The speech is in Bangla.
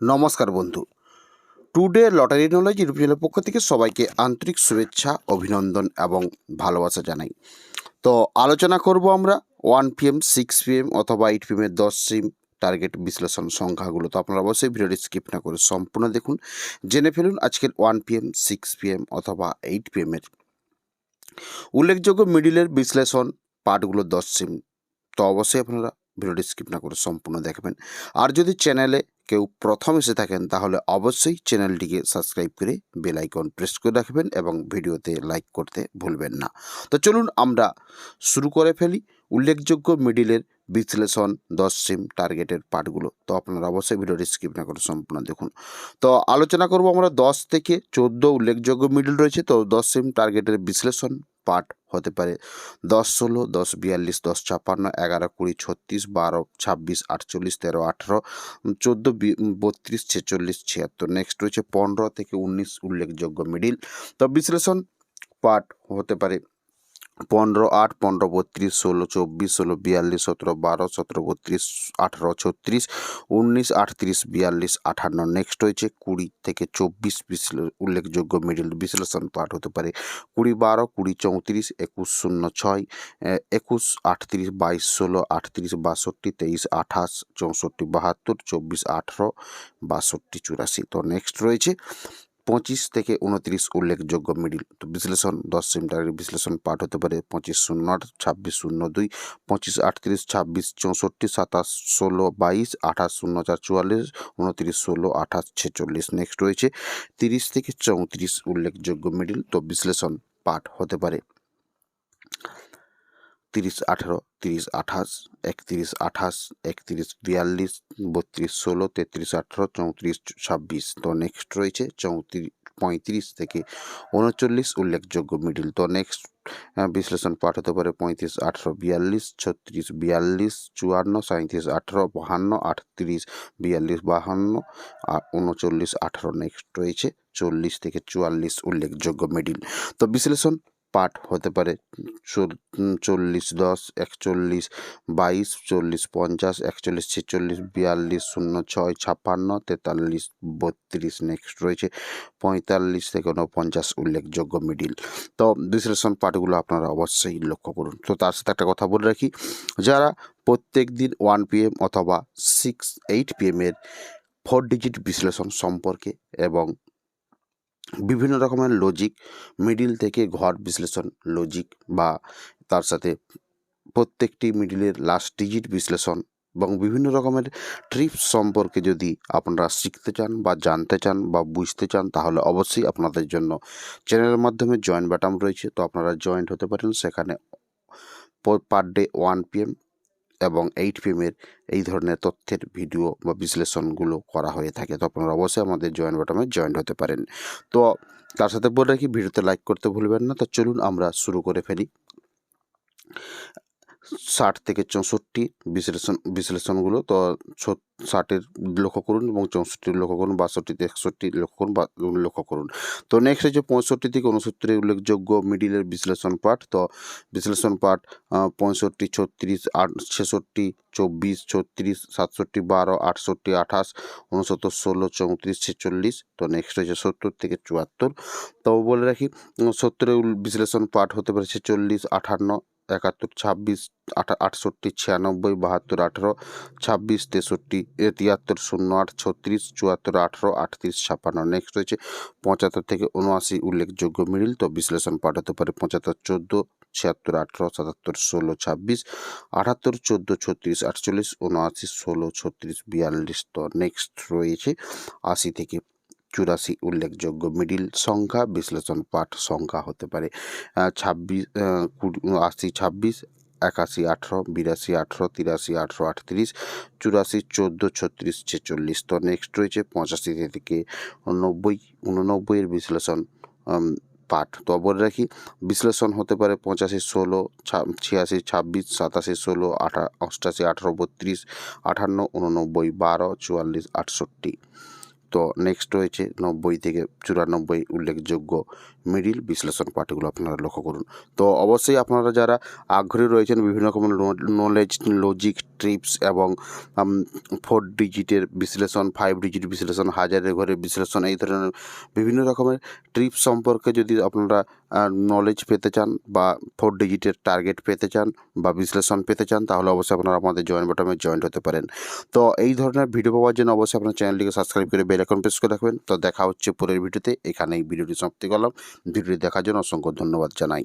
নমস্কার বন্ধু, টুডে লটারি নলেজ ইউটিউব চ্যানেলের পক্ষ থেকে সবাইকে আন্তরিক শুভেচ্ছা, অভিনন্দন এবং ভালোবাসা জানাই। তো আলোচনা করব আমরা 1 PM, 6 PM অথবা 8 PM-এর 10 সিম টার্গেট বিশ্লেষণ সংখ্যাগুলো। তো আপনারা অবশ্যই ভিডিওটি স্কিপ না করে সম্পূর্ণ দেখুন, জেনে ফেলুন আজকের 1 PM, 6 PM অথবা 8 PM-এর উল্লেখযোগ্য মিডিলের বিশ্লেষণ পার্টগুলো 10 সিম। তো অবশ্যই আপনারা ভিডিওটি স্কিপ না করে সম্পূর্ণ দেখবেন। আর যদি চ্যানেলে কেউ প্রথম এসে থাকেন তাহলে অবশ্যই চ্যানেলটিকে সাবস্ক্রাইব করে বেল আইকন প্রেস করে রাখবেন এবং ভিডিওতে লাইক করতে ভুলবেন না। তো চলুন আমরা শুরু করে ফেলি উল্লেখযোগ্য মিডিলের বিশ্লেষণ 10 সিম টার্গেটের পার্টগুলো। তো আপনারা অবশ্যই ভিডিওটি স্কিপ না করে সম্পূর্ণ দেখুন। তো আলোচনা করব আমরা 10 থেকে 14 উল্লেখযোগ্য মিডিল রয়েছে। তো 10 সিম টার্গেটের বিশ্লেষণ পার্ট হতে পারে 10, 16, 10, 42, 10, 56, 11, 20, 36, 12, 26, 48, 13, 18, 14, 32, 46, 76। নেক্সট রয়েছে 15 থেকে 19 উল্লেখযোগ্য মিডিল। তো বিশ্লেষণ পার্ট হতে পারে 15, 8, 15, 32, 16, 24, 16, 42, 17, 12, 17, 32, 18, 36, 19, 38, 42, 58। নেক্সট রয়েছে 20 থেকে 24 উল্লেখযোগ্য মিডিল বিশ্লেষণ পার্ট হতে পারে 20, 12, 20, 34, 21, 06, 21, 38, 22, 16, 38, 62, 23, 28, 64, 72, 24, 18, 62, 84। তো নেক্সট রয়েছে 25 থেকে 29 উল্লেখযোগ্য মিডিল। তো বিশ্লেষণ 10 সিম টার্গেট বিশ্লেষণ পার্ট হতে পারে 25, 08, 26, 02, 25, 38, 26, 64, 27, 16, 22, 28, 04, 44, 29, 16, 28, 46। নেক্সট রয়েছে 30 থেকে 34 উল্লেখযোগ্য মিডিল। তো বিশ্লেষণ পার্ট হতে পারে 30, 18, 30, 28, 31, 28, 31, 42, 32, 16, 33, 18, 34, 26। তো নেক্সট রয়েছে 35 থেকে 39 উল্লেখযোগ্য মিডিল। তো নেক্সট বিশ্লেষণ পার্ট হতে পারে 35, 18, 42, 36, 42, 54, 37, 18, 52, 38, 42, 52, 39, 18। নেক্সট রয়েছে 40 থেকে 44 উল্লেখযোগ্য মিডিল। তো বিশ্লেষণ পার্ট হতে পারে 40, 10, 41, 22, 40, 50, 41, 46, 42, 06, 56, 43, 32। নেক্সট রয়েছে 45 থেকে 49 উল্লেখযোগ্য মিডিল। তো বিশ্লেষণ পার্টগুলো আপনারা অবশ্যই লক্ষ্য করুন। তো তার সাথে একটা কথা বলে রাখি, যারা প্রত্যেক দিন 1 PM অথবা 8 PM-এর 4 ডিজিট বিশ্লেষণ সম্পর্কে এবং বিভিন্ন রকমের লজিক, মিডিল থেকে ঘর বিশ্লেষণ লজিক বা তার সাথে প্রত্যেকটি মিডিলের লাস্ট ডিজিট বিশ্লেষণ এবং বিভিন্ন রকমের ট্রিপস সম্পর্কে যদি আপনারা শিখতে চান বা জানতে চান বা বুঝতে চান তাহলে অবশ্যই আপনাদের জন্য চ্যানেলের মাধ্যমে জয়েন বাটন রয়েছে। তো আপনারা জয়েন্ট হতে পারেন। সেখানে পার ডে 1 PM এবং 8 PM-এর এই ধরনের তথ্যের ভিডিও বা বিশ্লেষণগুলো করা হয়ে থাকে। তো আপনারা অবশ্যই আমাদের জয়েন বাটনে জয়েন হতে পারেন। তো তার সাথে বলে রাখি, ভিডিওতে লাইক করতে ভুলবেন না। তো চলুন আমরা শুরু করে ফেলি 60 থেকে 64 বিশ্লেষণগুলো। তো 60-এর লক্ষ্য করুন এবং 64 লক্ষ্য করুন, 62, 63 লক্ষ্য করুন বা লক্ষ্য করুন। তো নেক্সট হচ্ছে 65 থেকে 69 উল্লেখযোগ্য মিডিলের বিশ্লেষণ পার্ট। তো বিশ্লেষণ পার্ট 65, 36, 66, 24, 36, 67, 12, 68, 28, 69, 16, 34, 46। তো নেক্সট হচ্ছে 70 থেকে 74। তো বলে রাখি 70-এর বিশ্লেষণ পার্ট হতে পারে 46, 58, 71, 26, 68, 96, 72, 18, 26, 63, 73, 08, 36, 74, 18, 38, 56। নেক্সট রয়েছে 75 থেকে 79 উল্লেখযোগ্য মিডিল। তো বিশ্লেষণ পার্ট হতে পারে 75, 14, 76, 18, 77, 16, 26, 78, 14, 36, 48, 79, 16, 36, 42। তো নেক্সট রয়েছে 80 থেকে 84 উল্লেখযোগ্য মিডিল সংখ্যা বিশ্লেষণ পাঠ সংখ্যা হতে পারে 26, 80, 26, 81, 18, 82, 18, 83, 18, 38, 84, 14, 36, 46। তো নেক্সট রয়েছে 85 থেকে 89 বিশ্লেষণ পাঠ। তো বলে রাখি বিশ্লেষণ হতে পারে 85, 16, 86, 26, 87, 16, 88, 18, 32, 58, 89, 12, 44, 68। তো নেক্সট রয়েছে 90 থেকে 94 উল্লেখযোগ্য মিডিল বিশ্লেষণ পাঠগুলো আপনারা লক্ষ্য করুন। তো অবশ্যই আপনারা যারা আগ্রহী রয়েছেন বিভিন্ন রকমের নলেজ, লজিক, ট্রিপস এবং 4 ডিজিটের বিশ্লেষণ, 5 ডিজিট বিশ্লেষণ, হাজারের ঘরের বিশ্লেষণ, এই ধরনের বিভিন্ন রকমের ট্রিপস সম্পর্কে যদি আপনারা নলেজ পেতে চান বা 4 ডিজিটের টার্গেট পেতে চান বা বিশ্লেষণ পেতে চান, তাহলে অবশ্যই আপনারা আমাদের জয়েন বাটনে জয়েন্ট হতে পারেন। তো এই ধরনের ভিডিও পাওয়ার জন্য অবশ্যই আপনার চ্যানেলটিকে সাবস্ক্রাইব করে বেল আইকন প্রেস করে রাখবেন। তো দেখা হচ্ছে পরের ভিডিওতে। এখানেই ভিডিওটি সমাপ্তি করলাম। ভিডিওটি দেখার জন্য অসংখ্য ধন্যবাদ জানাই।